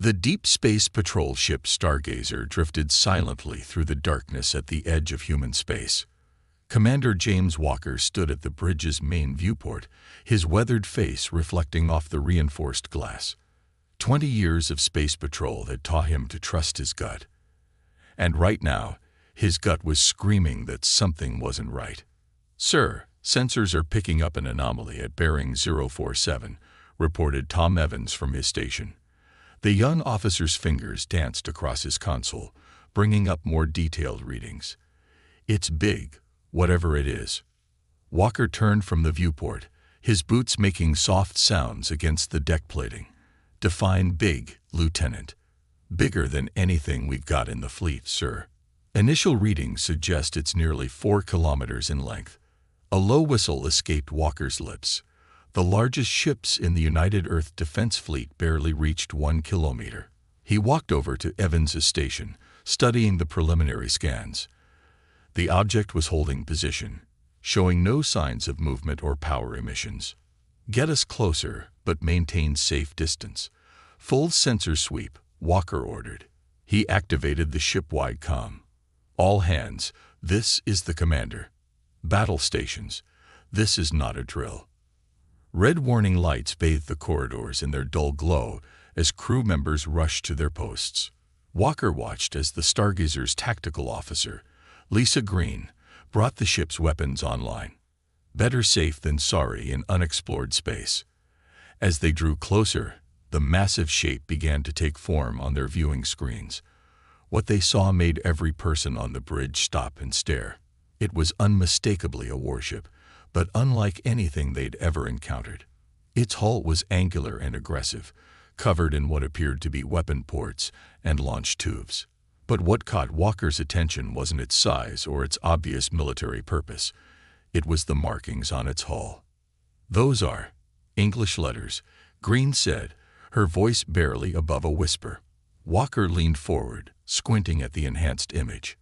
The Deep Space Patrol ship Stargazer drifted silently through the darkness at the edge of human space. Commander James Walker stood at the bridge's main viewport, his weathered face reflecting off the reinforced glass. 20 years of space patrol had taught him to trust his gut. And right now, his gut was screaming that something wasn't right. "Sir, sensors are picking up an anomaly at bearing 047, reported Tom Evans from his station. The young officer's fingers danced across his console, bringing up more detailed readings. "It's big, whatever it is." Walker turned from the viewport, his boots making soft sounds against the deck plating. "Define big, Lieutenant." "Bigger than anything we've got in the fleet, sir." Initial readings suggest it's nearly 4 kilometers in length. A low whistle escaped Walker's lips. The largest ships in the United Earth Defense Fleet barely reached 1 kilometer. He walked over to Evans' station, studying the preliminary scans. The object was holding position, showing no signs of movement or power emissions. "Get us closer, but maintain safe distance." "Full sensor sweep," Walker ordered. He activated the ship-wide comm. "All hands, this is the commander." "Battle stations, this is not a drill." Red warning lights bathed the corridors in their dull glow as crew members rushed to their posts. Walker watched as the Stargazer's tactical officer, Lisa Green, brought the ship's weapons online. Better safe than sorry in unexplored space. As they drew closer, the massive shape began to take form on their viewing screens. What they saw made every person on the bridge stop and stare. It was unmistakably a warship, but unlike anything they'd ever encountered. Its hull was angular and aggressive, covered in what appeared to be weapon ports and launch tubes. But what caught Walker's attention wasn't its size or its obvious military purpose. It was the markings on its hull. "Those are English letters," Green said, her voice barely above a whisper. Walker leaned forward, squinting at the enhanced image.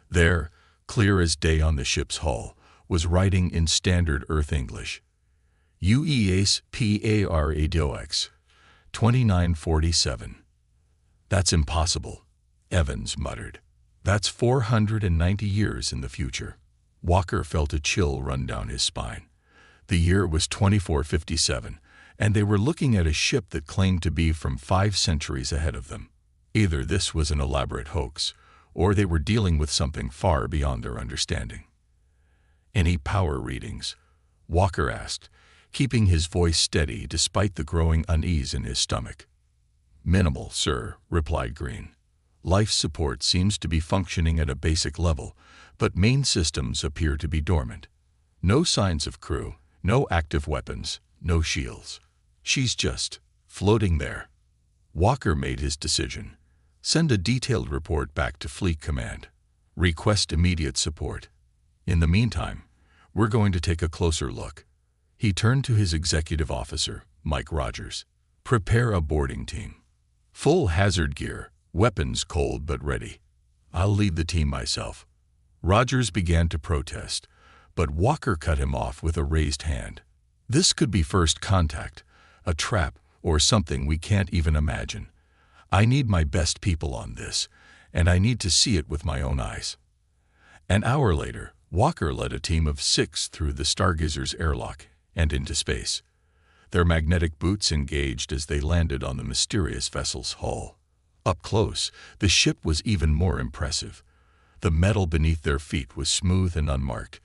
There, clear as day on the ship's hull, was writing in standard Earth English. "UES PARADOX 2947. "That's impossible," Evans muttered. "That's 490 years in the future." Walker felt a chill run down his spine. The year was 2457, and they were looking at a ship that claimed to be from 5 centuries ahead of them. Either this was an elaborate hoax, or they were dealing with something far beyond their understanding. "Any power readings?" Walker asked, keeping his voice steady despite the growing unease in his stomach. "Minimal, sir," replied Green. "Life support seems to be functioning at a basic level, but main systems appear to be dormant. No signs of crew, no active weapons, no shields. She's just floating there." Walker made his decision. "Send a detailed report back to Fleet Command. Request immediate support. In the meantime, we're going to take a closer look." He turned to his executive officer, Mike Rogers. "Prepare a boarding team. Full hazard gear, weapons cold but ready. I'll lead the team myself." Rogers began to protest, but Walker cut him off with a raised hand. "This could be first contact, a trap, or something we can't even imagine. I need my best people on this, and I need to see it with my own eyes." An hour later, Walker led a team of 6 through the Stargazer's airlock and into space. Their magnetic boots engaged as they landed on the mysterious vessel's hull. Up close, the ship was even more impressive. The metal beneath their feet was smooth and unmarked,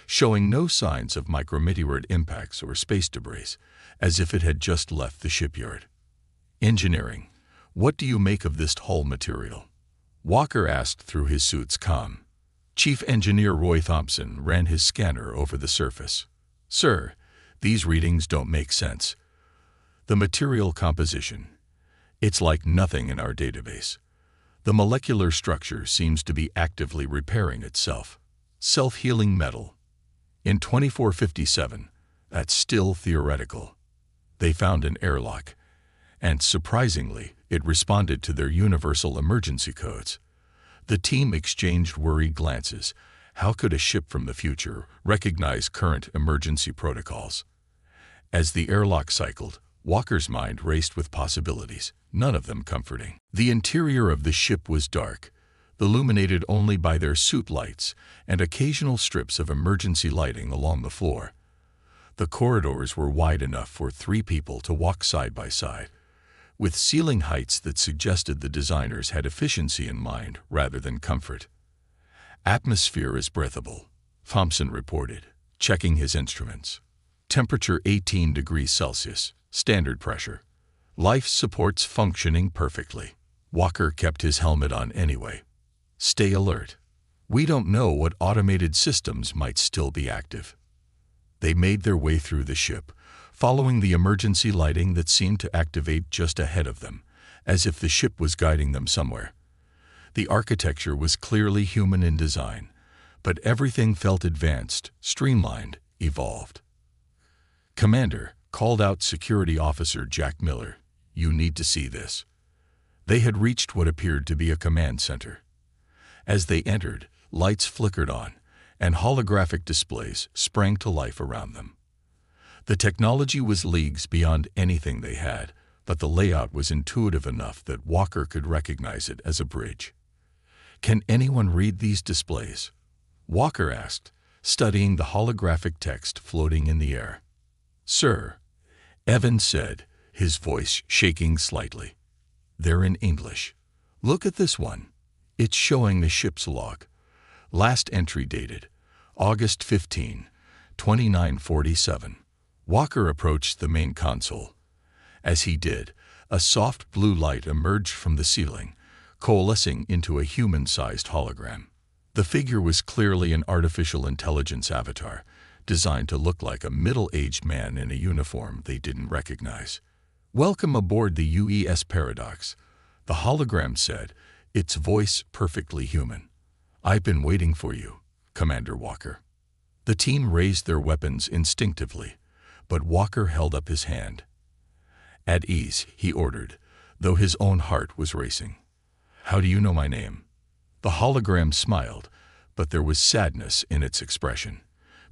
showing no signs of micrometeorite impacts or space debris, as if it had just left the shipyard. "Engineering, what do you make of this hull material?" Walker asked through his suit's comm. Chief Engineer Roy Thompson ran his scanner over the surface. "Sir, these readings don't make sense. The material composition, it's like nothing in our database. The molecular structure seems to be actively repairing itself. Self-healing metal. In 2457, that's still theoretical. They found an airlock, and surprisingly, it responded to their universal emergency codes." The team exchanged worried glances. How could a ship from the future recognize current emergency protocols? As the airlock cycled, Walker's mind raced with possibilities, none of them comforting. The interior of the ship was dark, illuminated only by their suit lights and occasional strips of emergency lighting along the floor. The corridors were wide enough for 3 people to walk side by side, with ceiling heights that suggested the designers had efficiency in mind rather than comfort. "Atmosphere is breathable," Thompson reported, checking his instruments. "Temperature 18 degrees Celsius, standard pressure. Life support's functioning perfectly." Walker kept his helmet on anyway. "Stay alert. We don't know what automated systems might still be active." They made their way through the ship, following the emergency lighting that seemed to activate just ahead of them, as if the ship was guiding them somewhere. The architecture was clearly human in design, but everything felt advanced, streamlined, evolved. "Commander," called out Security Officer Jack Miller, "you need to see this." They had reached what appeared to be a command center. As they entered, lights flickered on, and holographic displays sprang to life around them. The technology was leagues beyond anything they had, but the layout was intuitive enough that Walker could recognize it as a bridge. "Can anyone read these displays?" Walker asked, studying the holographic text floating in the air. "Sir," Evans said, his voice shaking slightly. "They're in English. Look at this one. It's showing the ship's log. Last entry dated August 15, 2947. Walker approached the main console. As he did, a soft blue light emerged from the ceiling, coalescing into a human-sized hologram. The figure was clearly an artificial intelligence avatar, designed to look like a middle-aged man in a uniform they didn't recognize. "Welcome aboard the UES Paradox," the hologram said, its voice perfectly human. "I've been waiting for you, Commander Walker." The team raised their weapons instinctively, but Walker held up his hand. "At ease," he ordered, though his own heart was racing. "How do you know my name?" The hologram smiled, but there was sadness in its expression.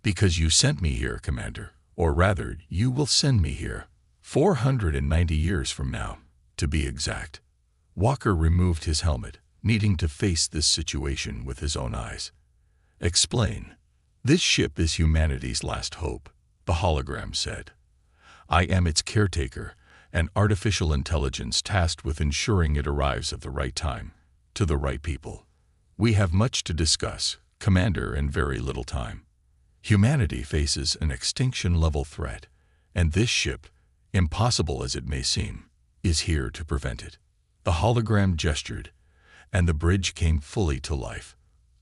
"Because you sent me here, Commander, or rather, you will send me here, 490 years from now, to be exact." Walker removed his helmet, needing to face this situation with his own eyes. "Explain." "This ship is humanity's last hope," the hologram said. "I am its caretaker, an artificial intelligence tasked with ensuring it arrives at the right time, to the right people. We have much to discuss, Commander, and very little time. Humanity faces an extinction-level threat, and this ship, impossible as it may seem, is here to prevent it." The hologram gestured, and the bridge came fully to life.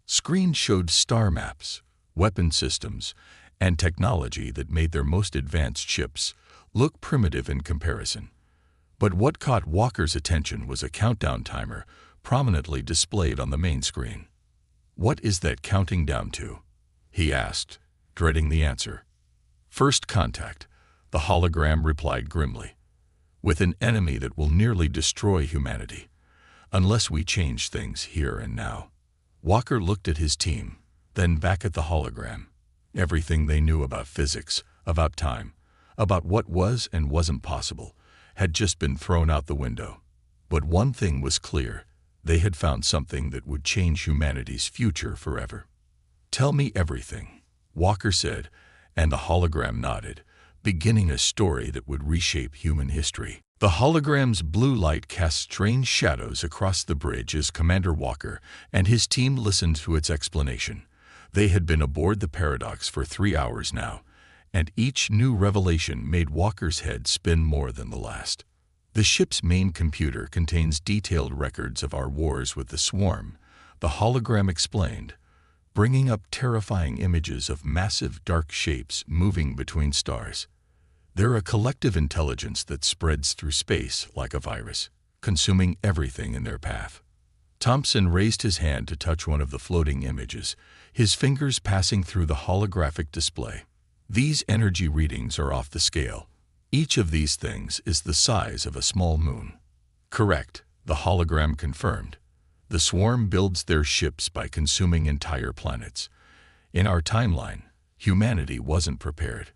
Screens showed star maps, weapon systems, and technology that made their most advanced ships look primitive in comparison. But what caught Walker's attention was a countdown timer prominently displayed on the main screen. "What is that counting down to?" he asked, dreading the answer. "First contact," the hologram replied grimly, "with an enemy that will nearly destroy humanity, unless we change things here and now." Walker looked at his team, then back at the hologram. Everything they knew about physics, about time, about what was and wasn't possible, had just been thrown out the window. But one thing was clear: they had found something that would change humanity's future forever. "Tell me everything," Walker said, and the hologram nodded, beginning a story that would reshape human history. The hologram's blue light cast strange shadows across the bridge as Commander Walker and his team listened to its explanation. They had been aboard the Paradox for 3 hours now, and each new revelation made Walker's head spin more than the last. "The ship's main computer contains detailed records of our wars with the Swarm," the hologram explained, bringing up terrifying images of massive dark shapes moving between stars. "They're a collective intelligence that spreads through space like a virus, consuming everything in their path." Thompson raised his hand to touch one of the floating images, his fingers passing through the holographic display. "These energy readings are off the scale. Each of these things is the size of a small moon." "Correct," the hologram confirmed. "The Swarm builds their ships by consuming entire planets. In our timeline, humanity wasn't prepared.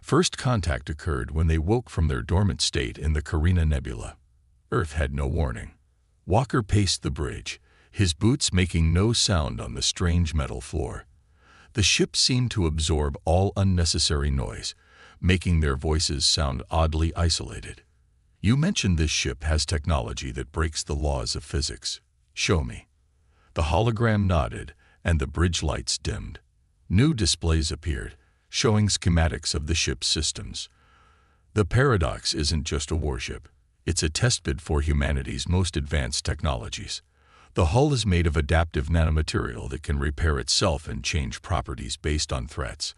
First contact occurred when they woke from their dormant state in the Carina Nebula. Earth had no warning. Walker paced the bridge, his boots making no sound on the strange metal floor. The ship seemed to absorb all unnecessary noise, making their voices sound oddly isolated. "You mentioned this ship has technology that breaks the laws of physics. Show me." The hologram nodded, and the bridge lights dimmed. New displays appeared, showing schematics of the ship's systems. The Paradox isn't just a warship. It's a testbed for humanity's most advanced technologies. The hull is made of adaptive nanomaterial that can repair itself and change properties based on threats.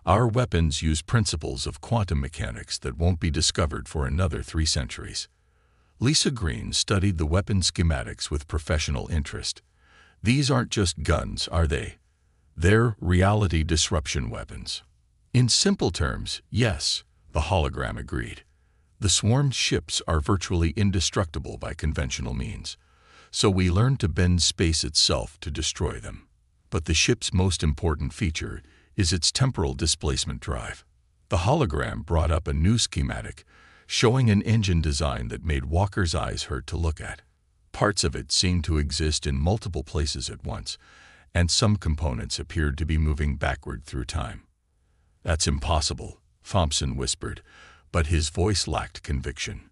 Our weapons use principles of quantum mechanics that won't be discovered for another 3 centuries. Lisa Green studied the weapon schematics with professional interest. These aren't just guns, are they? They're reality disruption weapons. In simple terms, yes, the hologram agreed. The swarmed ships are virtually indestructible by conventional means, so we learned to bend space itself to destroy them. But the ship's most important feature is its temporal displacement drive. The hologram brought up a new schematic, showing an engine design that made Walker's eyes hurt to look at. Parts of it seemed to exist in multiple places at once, and some components appeared to be moving backward through time. "That's impossible," Thompson whispered, but his voice lacked conviction.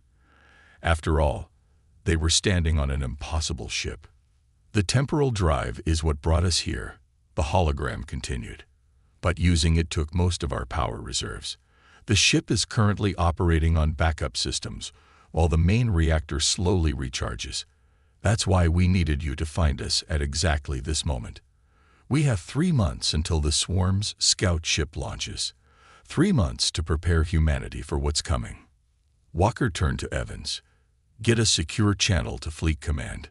After all, they were standing on an impossible ship. "The temporal drive is what brought us here," the hologram continued. "But using it took most of our power reserves. The ship is currently operating on backup systems, while the main reactor slowly recharges. That's why we needed you to find us at exactly this moment. We have 3 months until the Swarm's scout ship launches. 3 months to prepare humanity for what's coming." Walker turned to Evans. "Get a secure channel to Fleet Command.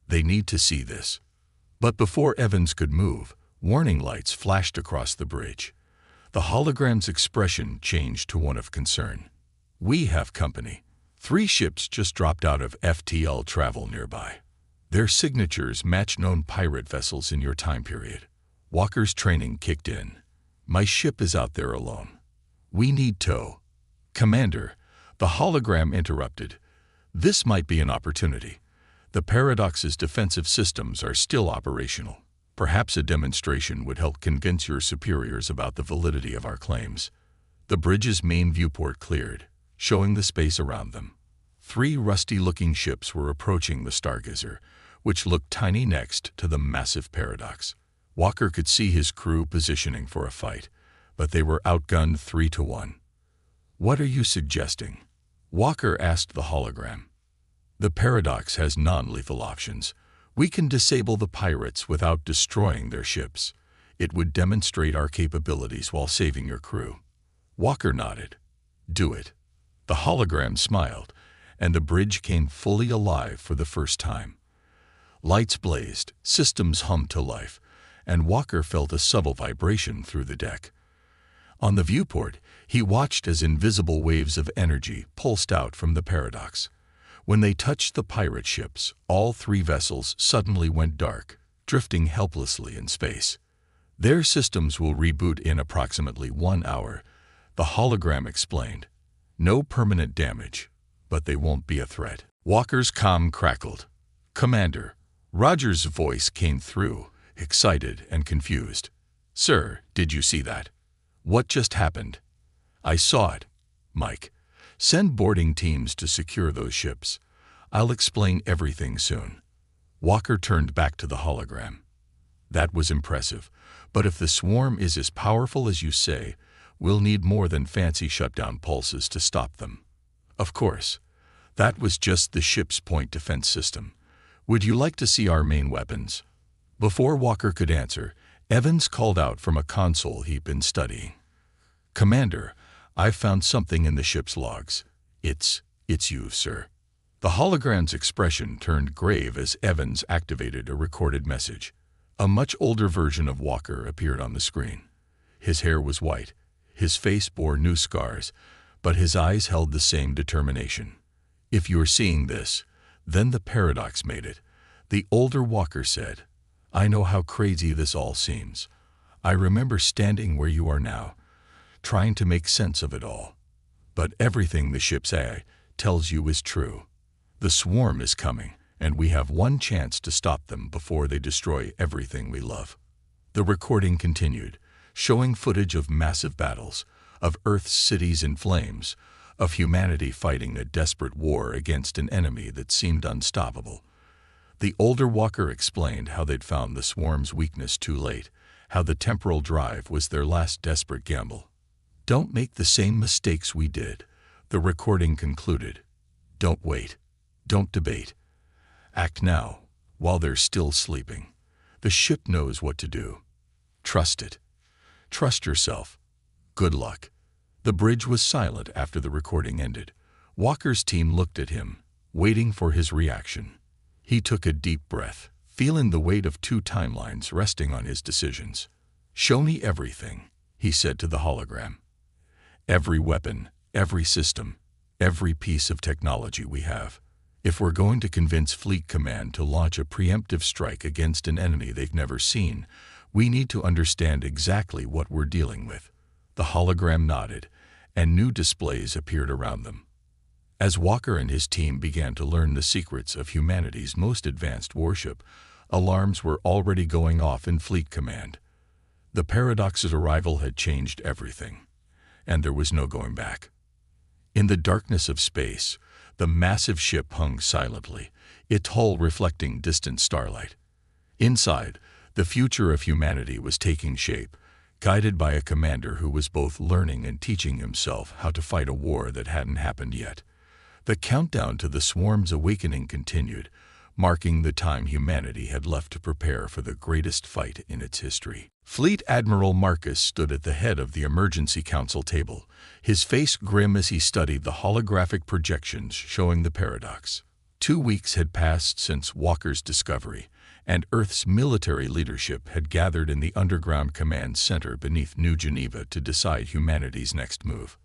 They need to see this." But before Evans could move, warning lights flashed across the bridge. The hologram's expression changed to one of concern. "We have company. 3 ships just dropped out of FTL travel nearby. Their signatures match known pirate vessels in your time period." Walker's training kicked in. "My ship is out there alone. We need tow." "Commander," the hologram interrupted. "This might be an opportunity. The Paradox's defensive systems are still operational. Perhaps a demonstration would help convince your superiors about the validity of our claims." The bridge's main viewport cleared, showing the space around them. 3 rusty-looking ships were approaching the Stargazer, which looked tiny next to the massive Paradox. Walker could see his crew positioning for a fight, but they were outgunned 3-1. "What are you suggesting?" Walker asked the hologram. "The Paradox has non-lethal options. We can disable the pirates without destroying their ships. It would demonstrate our capabilities while saving your crew." Walker nodded. "Do it." The hologram smiled, and the bridge came fully alive for the first time. Lights blazed, systems hummed to life, and Walker felt a subtle vibration through the deck. On the viewport, he watched as invisible waves of energy pulsed out from the Paradox. When they touched the pirate ships, all 3 vessels suddenly went dark, drifting helplessly in space. "Their systems will reboot in approximately 1 hour," the hologram explained. "No permanent damage, but they won't be a threat." Walker's comm crackled. "Commander," Roger's voice came through, excited and confused. "Sir, did you see that? What just happened?" "I saw it. Mike, send boarding teams to secure those ships. I'll explain everything soon." Walker turned back to the hologram. "That was impressive, but if the swarm is as powerful as you say, we'll need more than fancy shutdown pulses to stop them." "Of course. That was just the ship's point defense system. Would you like to see our main weapons?" Before Walker could answer, Evans called out from a console he'd been studying. "Commander, I've found something in the ship's logs. It's you, sir." The hologram's expression turned grave as Evans activated a recorded message. A much older version of Walker appeared on the screen. His hair was white, his face bore new scars, but his eyes held the same determination. "If you're seeing this, then the Paradox made it," the older Walker said. "I know how crazy this all seems. I remember standing where you are now, trying to make sense of it all. But everything the ship's AI tells you is true. The swarm is coming, and we have one chance to stop them before they destroy everything we love. The recording continued, showing footage of massive battles, of Earth's cities in flames, of humanity fighting a desperate war against an enemy that seemed unstoppable. The older walker explained how they'd found the swarm's weakness too late, how the temporal drive was their last desperate gamble. "Don't make the same mistakes we did," the recording concluded. "Don't wait. Don't debate. Act now, while they're still sleeping. The ship knows what to do. Trust it. Trust yourself. Good luck." The bridge was silent after the recording ended. Walker's team looked at him, waiting for his reaction. He took a deep breath, feeling the weight of 2 timelines resting on his decisions. "Show me everything," he said to the hologram. "Every weapon, every system, every piece of technology we have. If we're going to convince Fleet Command to launch a preemptive strike against an enemy they've never seen, we need to understand exactly what we're dealing with." The hologram nodded, and new displays appeared around them. As Walker and his team began to learn the secrets of humanity's most advanced warship, alarms were already going off in Fleet Command. The Paradox's arrival had changed everything, and there was no going back. In the darkness of space, the massive ship hung silently, its hull reflecting distant starlight. Inside, the future of humanity was taking shape, guided by a commander who was both learning and teaching himself how to fight a war that hadn't happened yet. The countdown to the swarm's awakening continued, marking the time humanity had left to prepare for the greatest fight in its history. Fleet Admiral Marcus stood at the head of the emergency council table, his face grim as he studied the holographic projections showing the paradox. 2 weeks had passed since Walker's discovery, and Earth's military leadership had gathered in the underground command center beneath New Geneva to decide humanity's next move.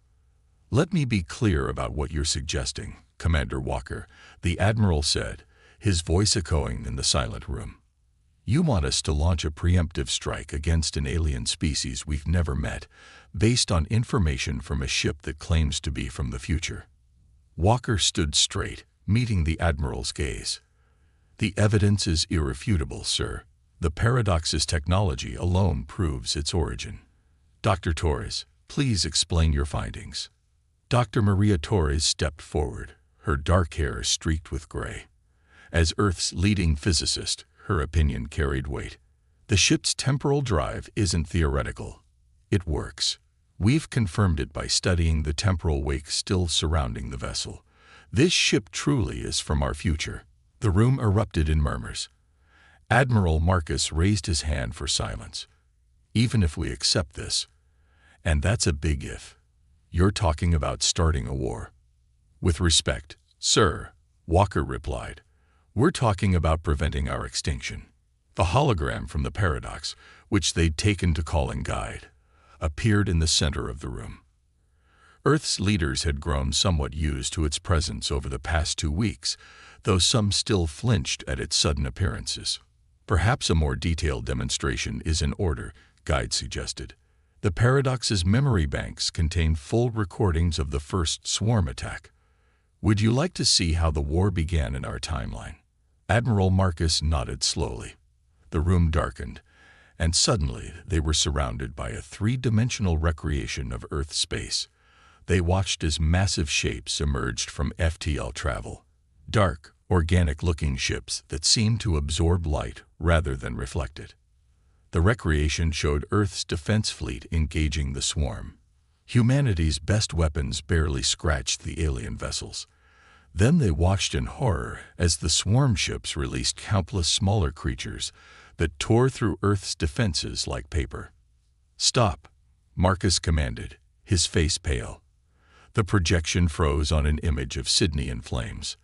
"Let me be clear about what you're suggesting, Commander Walker," the Admiral said, his voice echoing in the silent room. "You want us to launch a preemptive strike against an alien species we've never met, based on information from a ship that claims to be from the future." Walker stood straight, meeting the Admiral's gaze. "The evidence is irrefutable, sir. The Paradox's technology alone proves its origin. Dr. Torres, please explain your findings." Dr. Maria Torres stepped forward, her dark hair streaked with gray. As Earth's leading physicist, her opinion carried weight. "The ship's temporal drive isn't theoretical. It works. We've confirmed it by studying the temporal wake still surrounding the vessel. This ship truly is from our future." The room erupted in murmurs. Admiral Marcus raised his hand for silence. "Even if we accept this, and that's a big if, you're talking about starting a war." "With respect, sir," Walker replied, "we're talking about preventing our extinction." The hologram from the Paradox, which they'd taken to calling guide, appeared in the center of the room. Earth's leaders had grown somewhat used to its presence over the past 2 weeks, though some still flinched at its sudden appearances. "Perhaps a more detailed demonstration is in order," Guide suggested. "The Paradox's memory banks contain full recordings of the first swarm attack. Would you like to see how the war began in our timeline?" Admiral Marcus nodded slowly. The room darkened, and suddenly they were surrounded by a 3-dimensional recreation of Earth space. They watched as massive shapes emerged from FTL travel. Dark, organic-looking ships that seemed to absorb light rather than reflect it. The recreation showed Earth's defense fleet engaging the swarm. Humanity's best weapons barely scratched the alien vessels. Then they watched in horror as the swarm ships released countless smaller creatures that tore through Earth's defenses like paper. "Stop," Marcus commanded, his face pale. The projection froze on an image of Sydney in flames.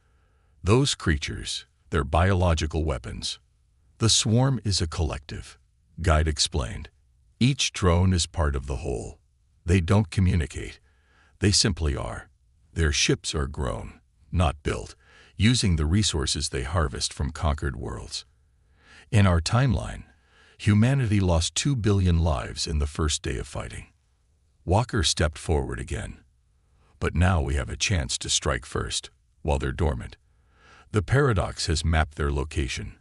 "Those creatures, they're biological weapons. The swarm is a collective," Guide explained. "Each drone is part of the whole. They don't communicate. They simply are. Their ships are grown, not built, using the resources they harvest from conquered worlds. In our timeline, humanity lost 2 billion lives in the first day of fighting. Walker stepped forward again. But now we have a chance to strike first, while they're dormant. The Paradox has mapped their location.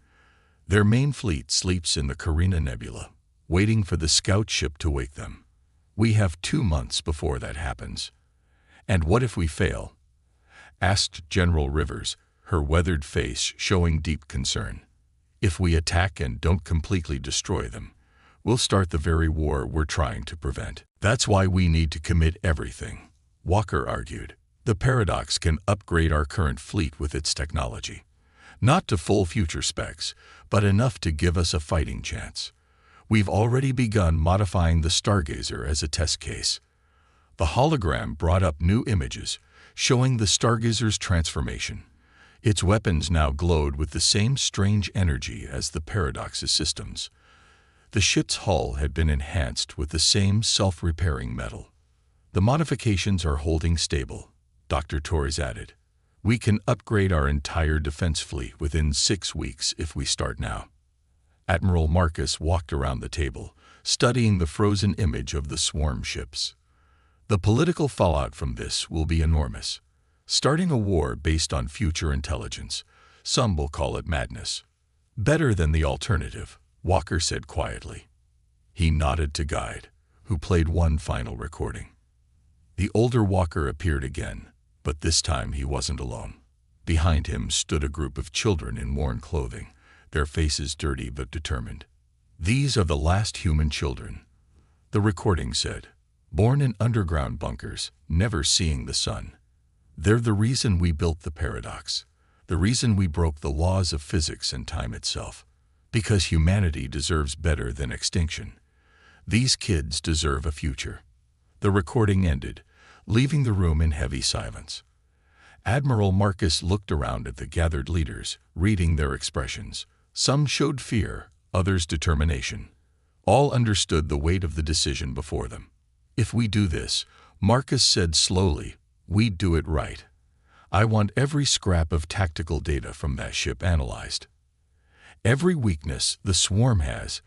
Their main fleet sleeps in the Carina Nebula, waiting for the scout ship to wake them. We have 2 months before that happens. And what if we fail? Asked General Rivers, her weathered face showing deep concern. If we attack and don't completely destroy them, we'll start the very war we're trying to prevent. That's why we need to commit everything, Walker argued. The Paradox can upgrade our current fleet with its technology. Not to full future specs, but enough to give us a fighting chance. We've already begun modifying the Stargazer as a test case. The hologram brought up new images, showing the Stargazer's transformation. Its weapons now glowed with the same strange energy as the Paradox's systems. The ship's hull had been enhanced with the same self-repairing metal. The modifications are holding stable, Dr. Torres added. We can upgrade our entire defense fleet within 6 weeks if we start now. Admiral Marcus walked around the table, studying the frozen image of the swarm ships. The political fallout from this will be enormous. Starting a war based on future intelligence, some will call it madness. Better than the alternative, Walker said quietly. He nodded to Guide, who played one final recording. The older Walker appeared again, but this time he wasn't alone. Behind him stood a group of children in worn clothing, their faces dirty but determined. These are the last human children, the recording said, born in underground bunkers, never seeing the sun. They're the reason we built the Paradox, the reason we broke the laws of physics and time itself, because humanity deserves better than extinction. These kids deserve a future. The recording ended, leaving the room in heavy silence. Admiral Marcus looked around at the gathered leaders, reading their expressions. Some showed fear, others determination. All understood the weight of the decision before them. If we do this, Marcus said slowly, we do it right. I want every scrap of tactical data from that ship analyzed. Every weakness the swarm has,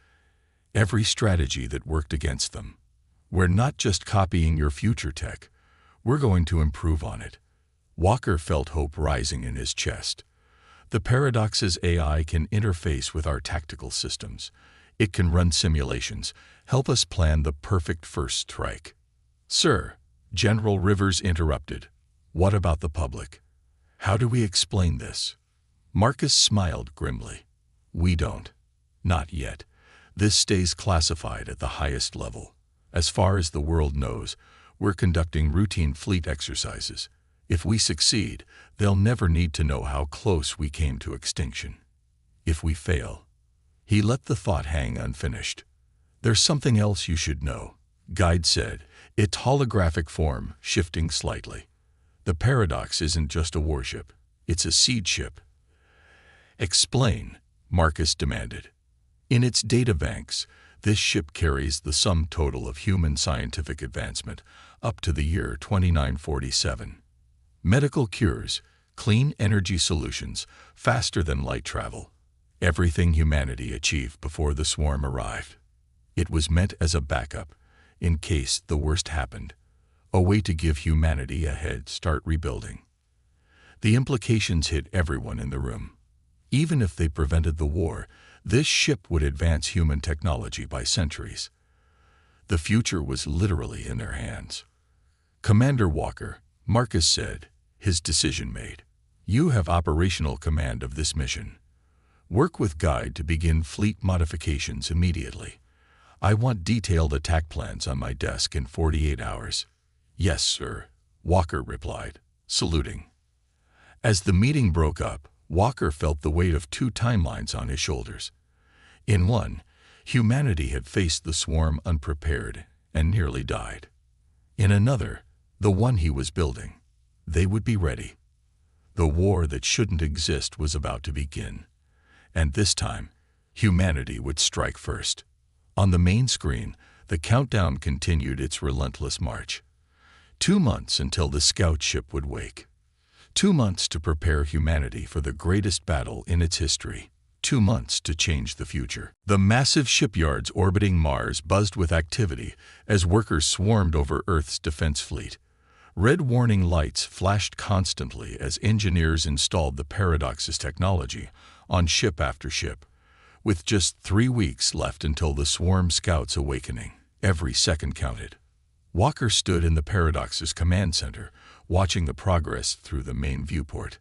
every strategy that worked against them. We're not just copying your future tech, we're going to improve on it. Walker felt hope rising in his chest. The Paradox's AI can interface with our tactical systems. It can run simulations, help us plan the perfect first strike. Sir, General Rivers interrupted. What about the public? How do we explain this? Marcus smiled grimly. We don't. Not yet. This stays classified at the highest level. As far as the world knows, we're conducting routine fleet exercises. If we succeed, they'll never need to know how close we came to extinction. If we fail, he let the thought hang unfinished. There's something else you should know, Guide said, its holographic form shifting slightly. The Paradox isn't just a warship, it's a seed ship. Explain, Marcus demanded. In its data banks, this ship carries the sum total of human scientific advancement up to the year 2947. Medical cures, clean energy solutions, faster than light travel. Everything humanity achieved before the swarm arrived. It was meant as a backup, in case the worst happened, a way to give humanity a head start rebuilding. The implications hit everyone in the room. Even if they prevented the war, this ship would advance human technology by centuries. The future was literally in their hands. Commander Walker, Marcus said, his decision made. You have operational command of this mission. Work with Guide to begin fleet modifications immediately. I want detailed attack plans on my desk in 48 hours. Yes, sir, Walker replied, saluting. As the meeting broke up, Walker felt the weight of 2 timelines on his shoulders. In one, humanity had faced the swarm unprepared and nearly died. In another, the one he was building, they would be ready. The war that shouldn't exist was about to begin. And this time, humanity would strike first. On the main screen, the countdown continued its relentless march. 2 months until the scout ship would wake. 2 months to prepare humanity for the greatest battle in its history. 2 months to change the future. The massive shipyards orbiting Mars buzzed with activity as workers swarmed over Earth's defense fleet. Red warning lights flashed constantly as engineers installed the Paradox's technology on ship after ship. With just 3 weeks left until the swarm scout's awakening, every second counted. Walker stood in the Paradox's command center, watching the progress through the main viewport.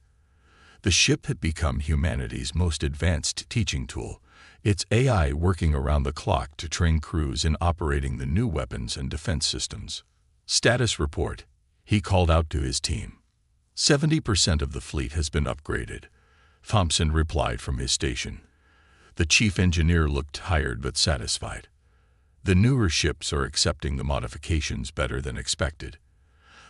The ship had become humanity's most advanced teaching tool, its AI working around the clock to train crews in operating the new weapons and defense systems. Status report, he called out to his team. 70% of the fleet has been upgraded, Thompson replied from his station. The chief engineer looked tired but satisfied. The newer ships are accepting the modifications better than expected.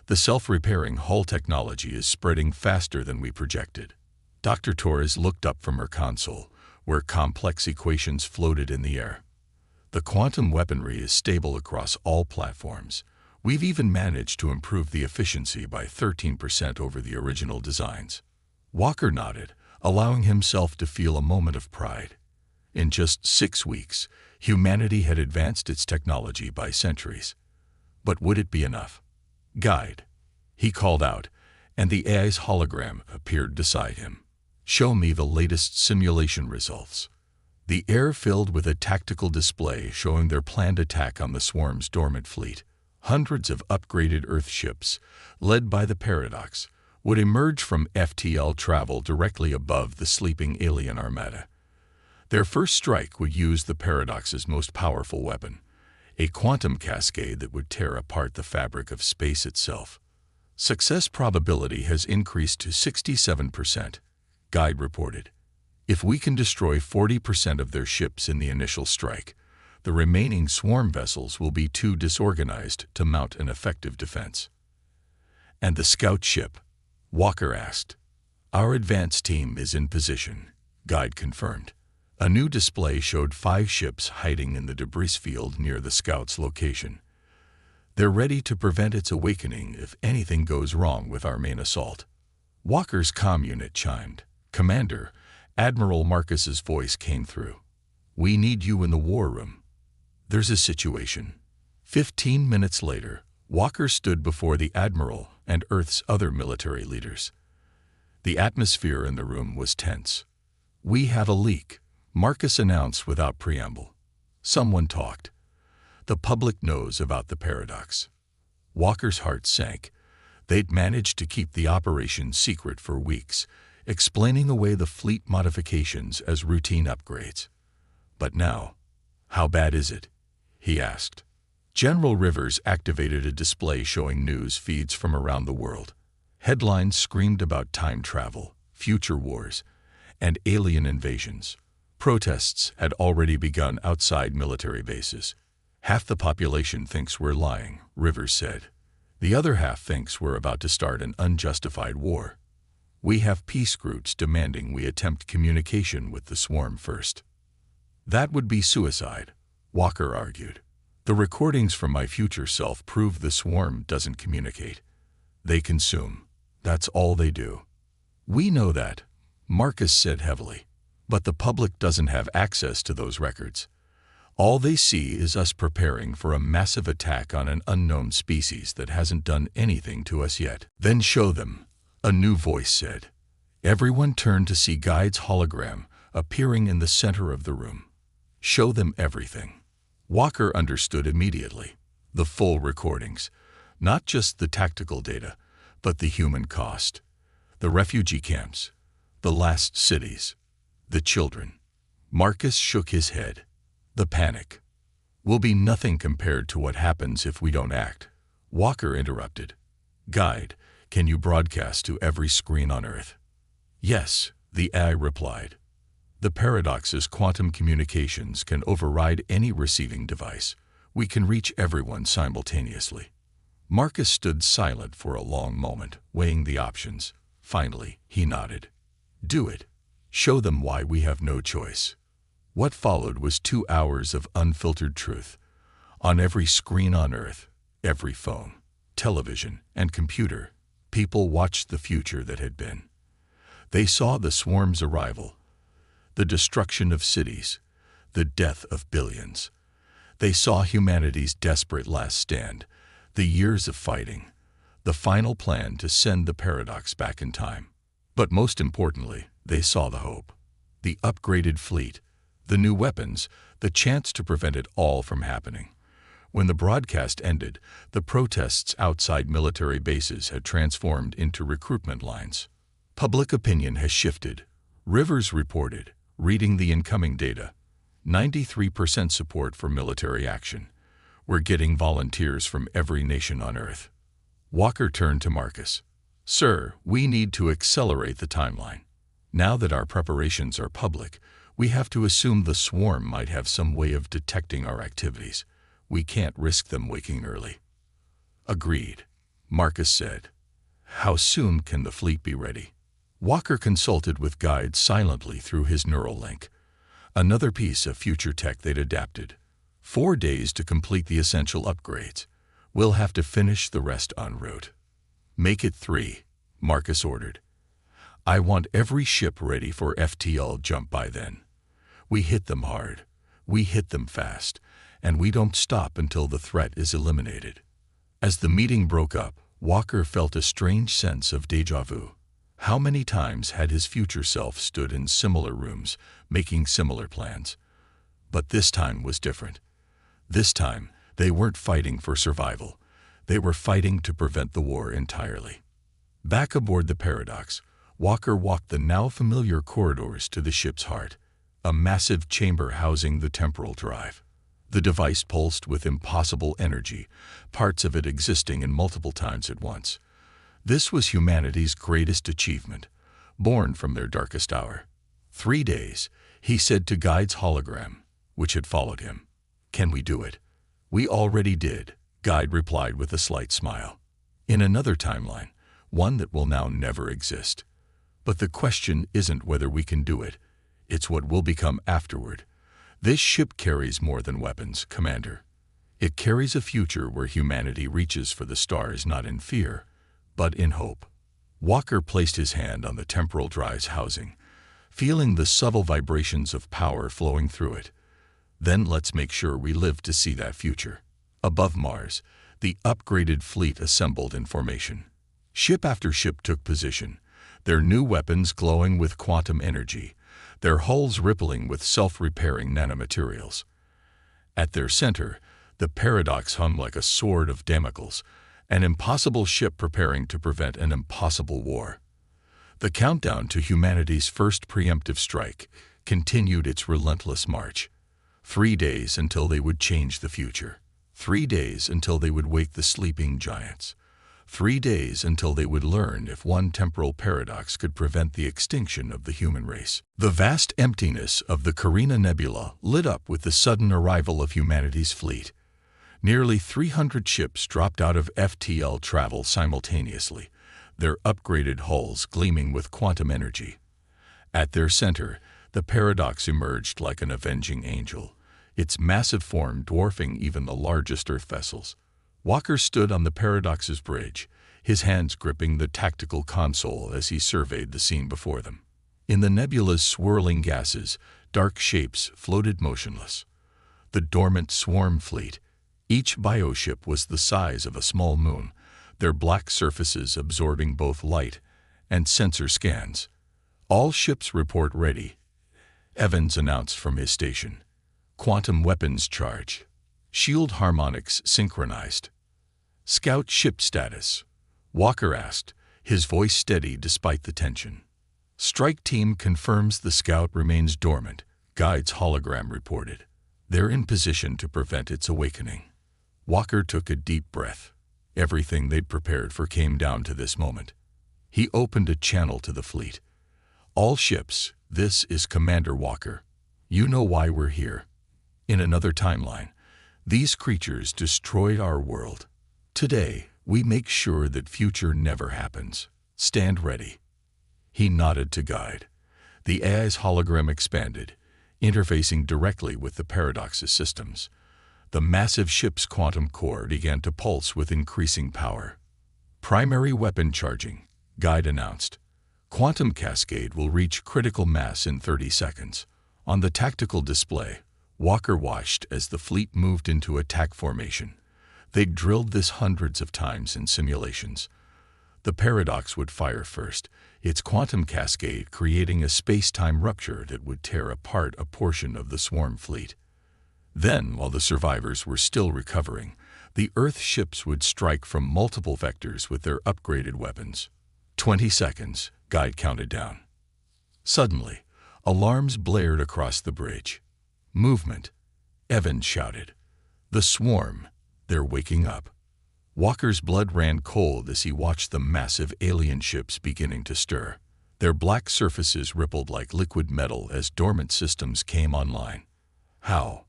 The self-repairing hull technology is spreading faster than we projected. Dr. Torres looked up from her console, where complex equations floated in the air. The quantum weaponry is stable across all platforms. We've even managed to improve the efficiency by 13% over the original designs. Walker nodded, allowing himself to feel a moment of pride. In just 6 weeks, humanity had advanced its technology by centuries. But would it be enough? Guide, he called out, and the AI's hologram appeared beside him. Show me the latest simulation results. The air filled with a tactical display showing their planned attack on the swarm's dormant fleet. Hundreds of upgraded Earth ships, led by the Paradox, would emerge from FTL travel directly above the sleeping alien armada. Their first strike would use the Paradox's most powerful weapon, a quantum cascade that would tear apart the fabric of space itself. Success probability has increased to 67%, Guide reported. If we can destroy 40% of their ships in the initial strike, the remaining swarm vessels will be too disorganized to mount an effective defense. And the scout ship? Walker asked. Our advance team is in position, Guide confirmed. A new display showed 5 ships hiding in the debris field near the scout's location. They're ready to prevent its awakening if anything goes wrong with our main assault. Walker's comm unit chimed. Commander, Admiral Marcus's voice came through. We need you in the war room. There's a situation. 15 minutes later, Walker stood before the Admiral and Earth's other military leaders. The atmosphere in the room was tense. We have a leak, Marcus announced without preamble. Someone talked. The public knows about the Paradox. Walker's heart sank. They'd managed to keep the operation secret for weeks, explaining away the fleet modifications as routine upgrades. But now, how bad is it? He asked. General Rivers activated a display showing news feeds from around the world. Headlines screamed about time travel, future wars, and alien invasions. Protests had already begun outside military bases. Half the population thinks we're lying, Rivers said. The other half thinks we're about to start an unjustified war. We have peace groups demanding we attempt communication with the swarm first. That would be suicide, Walker argued. The recordings from my future self prove the swarm doesn't communicate. They consume. That's all they do. We know that, Marcus said heavily. But the public doesn't have access to those records. All they see is us preparing for a massive attack on an unknown species that hasn't done anything to us yet. Then show them, a new voice said. Everyone turned to see Guide's hologram appearing in the center of the room. Show them everything. Walker understood immediately. The full recordings. Not just the tactical data, but the human cost. The refugee camps. The last cities. The children. Marcus shook his head. The panic will be nothing compared to what happens if we don't act. Walker interrupted. Guide, can you broadcast to every screen on Earth? Yes, the AI replied. The Paradox's quantum communications can override any receiving device. We can reach everyone simultaneously. Marcus stood silent for a long moment, weighing the options. Finally, he nodded. Do it. Show them why we have no choice. What followed was 2 hours of unfiltered truth. On every screen on Earth, every phone, television, and computer, people watched the future that had been. They saw the swarm's arrival, the destruction of cities, the death of billions. They saw humanity's desperate last stand, the years of fighting, the final plan to send the paradox back in time. But most importantly, they saw the hope. The upgraded fleet, the new weapons, the chance to prevent it all from happening. When the broadcast ended, the protests outside military bases had transformed into recruitment lines. Public opinion has shifted. Rivers reported, reading the incoming data, 93% support for military action. We're getting volunteers from every nation on Earth. Walker turned to Marcus. Sir, we need to accelerate the timeline. Now that our preparations are public, we have to assume the swarm might have some way of detecting our activities. We can't risk them waking early. Agreed, Marcus said. How soon can the fleet be ready? Walker consulted with guides silently through his neural link. Another piece of future tech they'd adapted. 4 days to complete the essential upgrades. We'll have to finish the rest en route. Make it 3, Marcus ordered. I want every ship ready for FTL jump by then. We hit them hard, we hit them fast, and we don't stop until the threat is eliminated. As the meeting broke up, Walker felt a strange sense of déjà vu. How many times had his future self stood in similar rooms, making similar plans? But this time was different. This time, they weren't fighting for survival. They were fighting to prevent the war entirely. Back aboard the Paradox, Walker walked the now familiar corridors to the ship's heart, a massive chamber housing the temporal drive. The device pulsed with impossible energy, parts of it existing in multiple times at once. This was humanity's greatest achievement, born from their darkest hour. 3 days, he said to Guide's hologram, which had followed him. Can we do it? We already did, Guide replied with a slight smile. In another timeline, one that will now never exist. But the question isn't whether we can do it, it's what will become afterward. This ship carries more than weapons, Commander. It carries a future where humanity reaches for the stars not in fear, but in hope. Walker placed his hand on the temporal drive's housing, feeling the subtle vibrations of power flowing through it. Then let's make sure we live to see that future. Above Mars, the upgraded fleet assembled in formation. Ship after ship took position, their new weapons glowing with quantum energy, their hulls rippling with self-repairing nanomaterials. At their center, the Paradox hung like a sword of Damocles, an impossible ship preparing to prevent an impossible war. The countdown to humanity's first preemptive strike continued its relentless march. 3 days until they would change the future. 3 days until they would wake the sleeping giants. 3 days until they would learn if one temporal paradox could prevent the extinction of the human race. The vast emptiness of the Carina Nebula lit up with the sudden arrival of humanity's fleet. Nearly 300 ships dropped out of FTL travel simultaneously, their upgraded hulls gleaming with quantum energy. At their center, the paradox emerged like an avenging angel, its massive form dwarfing even the largest Earth vessels. Walker stood on the paradox's bridge, his hands gripping the tactical console as he surveyed the scene before them. In the nebula's swirling gases, dark shapes floated motionless. The dormant swarm fleet, each bioship was the size of a small moon, their black surfaces absorbing both light and sensor scans. All ships report ready, Evans announced from his station. Quantum weapons charge. Shield harmonics synchronized. Scout ship status. Walker asked, his voice steady despite the tension. Strike team confirms the scout remains dormant, Guide's hologram reported. They're in position to prevent its awakening. Walker took a deep breath. Everything they'd prepared for came down to this moment. He opened a channel to the fleet. All ships, this is Commander Walker. You know why we're here. In another timeline, these creatures destroyed our world. Today, we make sure that future never happens. Stand ready. He nodded to Guide. The AI's hologram expanded, interfacing directly with the Paradox's systems. The massive ship's quantum core began to pulse with increasing power. Primary weapon charging, Guide announced. Quantum cascade will reach critical mass in 30 seconds. On the tactical display, Walker watched as the fleet moved into attack formation. They'd drilled this hundreds of times in simulations. The Paradox would fire first, its quantum cascade creating a space-time rupture that would tear apart a portion of the swarm fleet. Then, while the survivors were still recovering, the Earth ships would strike from multiple vectors with their upgraded weapons. 20 seconds, Guide counted down. Suddenly, alarms blared across the bridge. Movement, Evans shouted. The swarm, they're waking up. Walker's blood ran cold as he watched the massive alien ships beginning to stir. Their black surfaces rippled like liquid metal as dormant systems came online. How?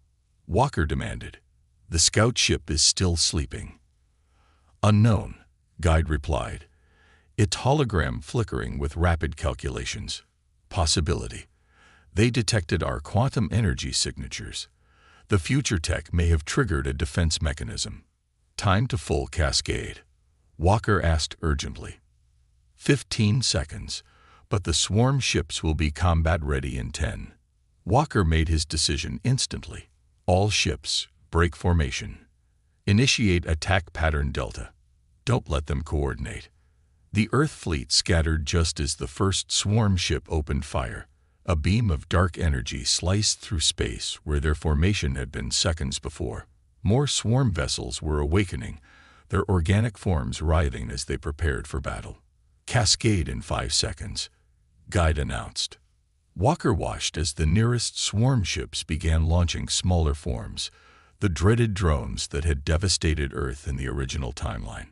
Walker demanded. The scout ship is still sleeping. Unknown, Guide replied, its hologram flickering with rapid calculations. Possibility. They detected our quantum energy signatures. The future tech may have triggered a defense mechanism. Time to full cascade, Walker asked urgently. 15 seconds, but the swarm ships will be combat ready in 10. Walker made his decision instantly. All ships, break formation. Initiate attack pattern Delta. Don't let them coordinate. The Earth fleet scattered just as the first swarm ship opened fire. A beam of dark energy sliced through space where their formation had been seconds before. More swarm vessels were awakening, their organic forms writhing as they prepared for battle. Cascade in 5 seconds, Guide announced. Walker watched as the nearest swarm ships began launching smaller forms, the dreaded drones that had devastated Earth in the original timeline.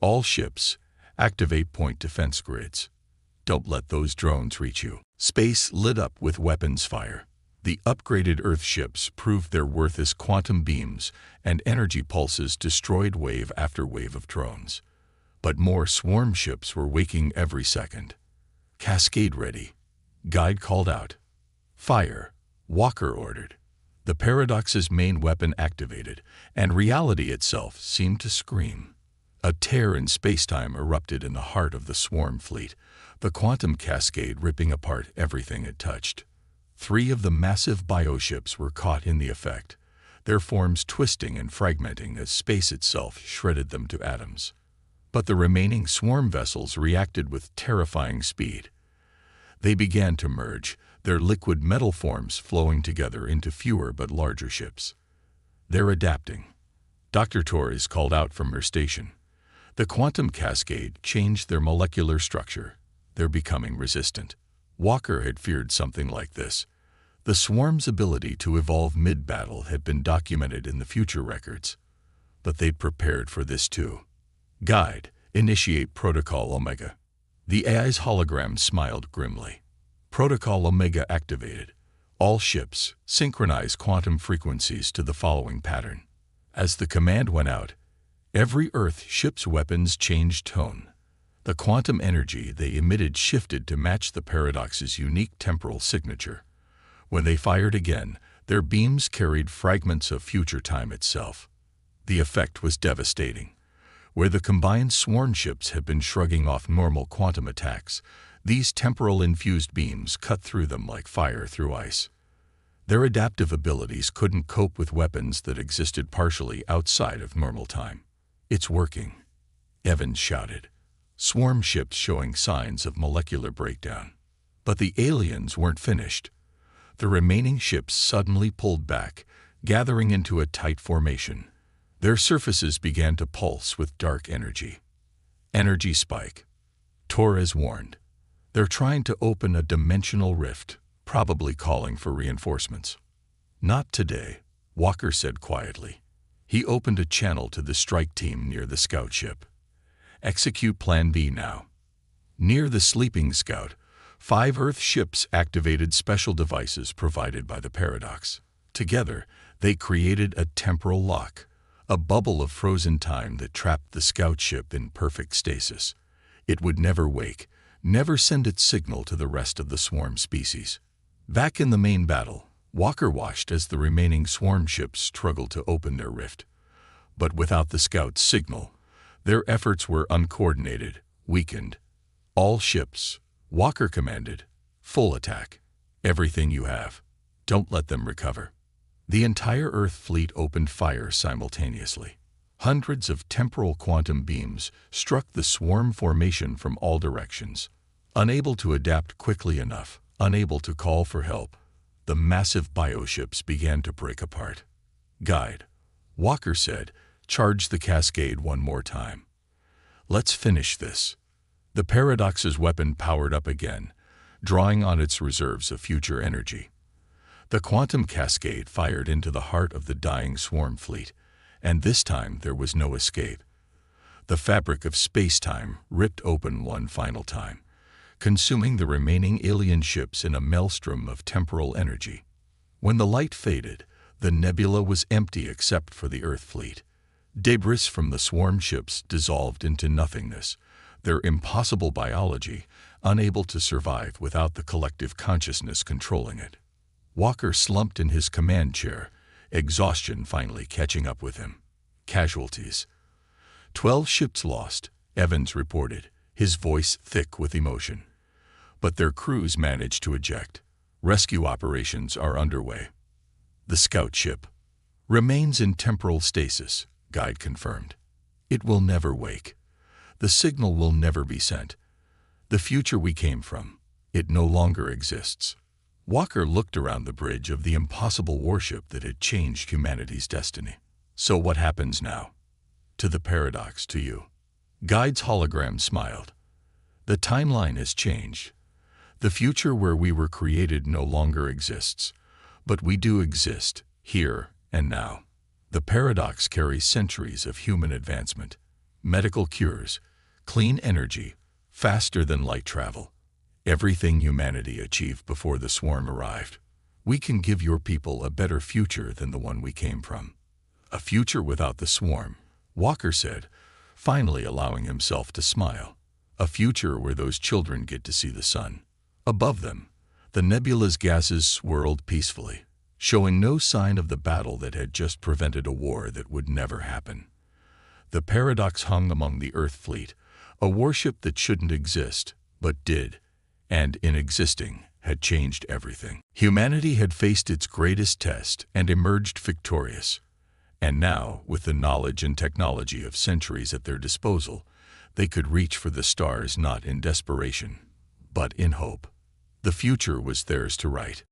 All ships, activate point defense grids. Don't let those drones reach you. Space lit up with weapons fire. The upgraded Earth ships proved their worth as quantum beams and energy pulses destroyed wave after wave of drones. But more swarm ships were waking every second. Cascade ready, Guide called out. Fire, Walker ordered. The Paradox's main weapon activated, and reality itself seemed to scream. A tear in spacetime erupted in the heart of the swarm fleet, the quantum cascade ripping apart everything it touched. 3 of the massive bioships were caught in the effect, their forms twisting and fragmenting as space itself shredded them to atoms. But the remaining swarm vessels reacted with terrifying speed. They began to merge, their liquid metal forms flowing together into fewer but larger ships. They're adapting, Dr. Torres called out from her station. The quantum cascade changed their molecular structure. They're becoming resistant. Walker had feared something like this. The swarm's ability to evolve mid-battle had been documented in the future records. But they'd prepared for this too. Guide, initiate Protocol Omega. The AI's hologram smiled grimly. Protocol Omega activated. All ships, synchronize quantum frequencies to the following pattern. As the command went out, every Earth ship's weapons changed tone. The quantum energy they emitted shifted to match the Paradox's unique temporal signature. When they fired again, their beams carried fragments of future time itself. The effect was devastating. Where the combined swarm ships had been shrugging off normal quantum attacks, these temporal-infused beams cut through them like fire through ice. Their adaptive abilities couldn't cope with weapons that existed partially outside of normal time. It's working, Evans shouted. Swarm ships showing signs of molecular breakdown. But the aliens weren't finished. The remaining ships suddenly pulled back, gathering into a tight formation. Their surfaces began to pulse with dark energy. Energy spike. Torres warned. They're trying to open a dimensional rift, probably calling for reinforcements. Not today, Walker said quietly. He opened a channel to the strike team near the scout ship. Execute Plan B now. Near the sleeping scout, 5 Earth ships activated special devices provided by the Paradox. Together, they created a temporal lock, a bubble of frozen time that trapped the scout ship in perfect stasis. It would never wake, never send its signal to the rest of the swarm species. Back in the main battle, Walker watched as the remaining swarm ships struggled to open their rift. But without the scout's signal, their efforts were uncoordinated, weakened. All ships, Walker commanded, "Full attack. Everything you have. Don't let them recover." The entire Earth fleet opened fire simultaneously. Hundreds of temporal quantum beams struck the swarm formation from all directions. Unable to adapt quickly enough, unable to call for help, the massive bioships began to break apart. "Guide," Walker said, "charge the cascade one more time. Let's finish this." The Paradox's weapon powered up again, drawing on its reserves of future energy. The quantum cascade fired into the heart of the dying swarm fleet, and this time there was no escape. The fabric of space-time ripped open one final time, consuming the remaining alien ships in a maelstrom of temporal energy. When the light faded, the nebula was empty except for the Earth fleet. Debris from the swarm ships dissolved into nothingness, their impossible biology unable to survive without the collective consciousness controlling it. Walker slumped in his command chair, exhaustion finally catching up with him. Casualties. 12 ships lost, Evans reported, his voice thick with emotion. But their crews managed to eject. Rescue operations are underway. The scout ship remains in temporal stasis, Guide confirmed. It will never wake. The signal will never be sent. The future we came from, it no longer exists. Walker looked around the bridge of the impossible warship that had changed humanity's destiny. "So what happens now?" "To the Paradox, to you." Guide's hologram smiled. "The timeline has changed. The future where we were created no longer exists, but we do exist, here and now. The Paradox carries centuries of human advancement, medical cures, clean energy, faster than light travel. Everything humanity achieved before the swarm arrived. We can give your people a better future than the one we came from." "A future without the swarm," Walker said, finally allowing himself to smile. "A future where those children get to see the sun." Above them, the nebula's gases swirled peacefully, showing no sign of the battle that had just prevented a war that would never happen. The Paradox hung among the Earth fleet, a warship that shouldn't exist, but did, and in existing, had changed everything. Humanity had faced its greatest test and emerged victorious. And now, with the knowledge and technology of centuries at their disposal, they could reach for the stars not in desperation, but in hope. The future was theirs to write.